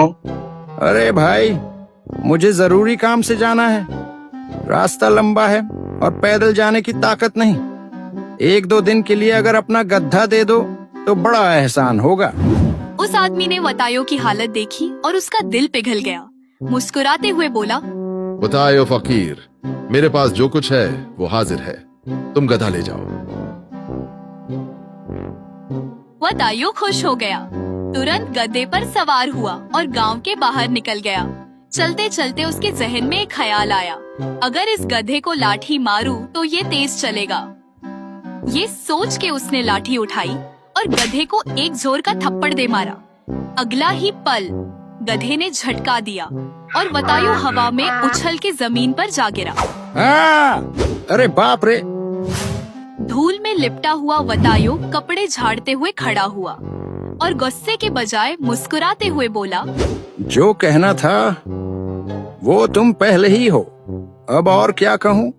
अरे भाई, मुझे जरूरी काम से जाना है। रास्ता लंबा है और पैदल जाने की ताकत नहीं। 1-2 दिन के लिए अगर अपना गधा दे दो तो बड़ा एहसान होगा। उस आदमी ने वतायो की हालत देखी और उसका दिल पिघल गया। मुस्कुराते हुए बोला, वतायो फकीर, मेरे पास जो कुछ है वो हाजिर है, तुम गधा ले जाओ। वतायो खुश हो गया, तुरंत गधे पर सवार हुआ और गांव के बाहर निकल गया। चलते चलते उसके जहन में एक ख्याल आया, अगर इस गधे को लाठी मारूं तो ये तेज चलेगा। ये सोच के उसने लाठी उठाई और गधे को एक जोर का थप्पड़ दे मारा। अगला ही पल गधे ने झटका दिया और वतायो हवा में उछल के जमीन पर जा गिरा। अरे बाप रे! धूल में लिपटा हुआ वतायो कपड़े झाड़ते हुए खड़ा हुआ और गुस्से के बजाय मुस्कुराते हुए बोला, जो कहना था वो तुम पहले ही हो, अब और क्या कहूँ।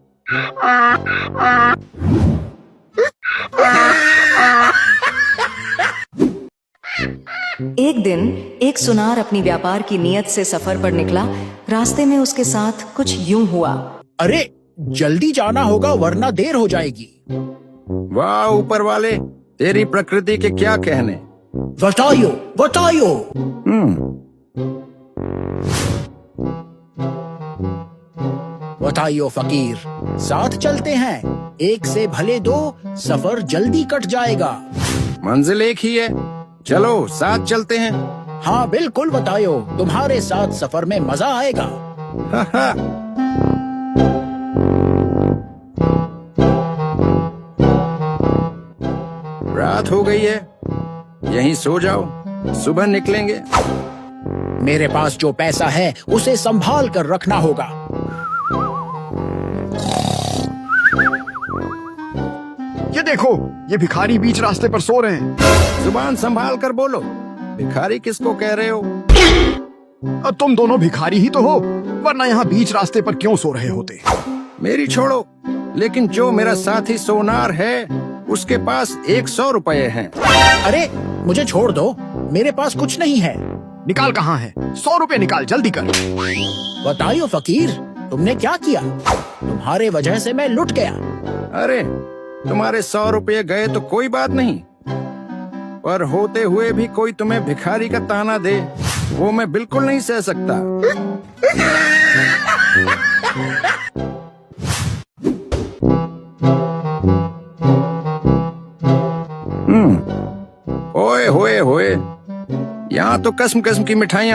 एक दिन एक सुनार अपनी व्यापार की नीयत से सफर पर निकला। रास्ते में उसके साथ कुछ यूं हुआ। अरे जल्दी जाना होगा वरना देर हो जाएगी। वाह ऊपर वाले, तेरी प्रकृति के क्या कहने। वतायो वतायो। वतायो फकीर, साथ चलते हैं, एक से भले दो, सफर जल्दी कट जाएगा। मंजिल एक ही है, चलो साथ चलते हैं। हाँ बिल्कुल वतायो, तुम्हारे साथ सफर में मजा आएगा। रात हो गई है, यहीं सो जाओ, सुबह निकलेंगे। मेरे पास जो पैसा है उसे संभाल कर रखना होगा। ये देखो, ये भिखारी बीच रास्ते पर सो रहे हैं। जुबान संभाल कर बोलो, भिखारी किसको कह रहे हो? तुम दोनों भिखारी ही तो हो, वरना यहाँ बीच रास्ते पर क्यों सो रहे होते? मेरी छोड़ो, लेकिन जो मेरा साथी सोनार है उसके पास 100 रुपए हैं। अरे मुझे छोड़ दो, मेरे पास कुछ नहीं है। निकाल कहाँ है? 100 रुपए निकाल, जल्दी कर। बताइयो फकीर, तुमने क्या किया? तुम्हारे वजह से मैं लुट गया। अरे तुम्हारे 100 रुपये गए तो कोई बात नहीं, पर होते हुए भी कोई तुम्हें भिखारी का ताना दे, वो मैं बिल्कुल नहीं सह सकता। ओए होए होए, यहाँ तो किस्म किस्म की मिठाइयाँ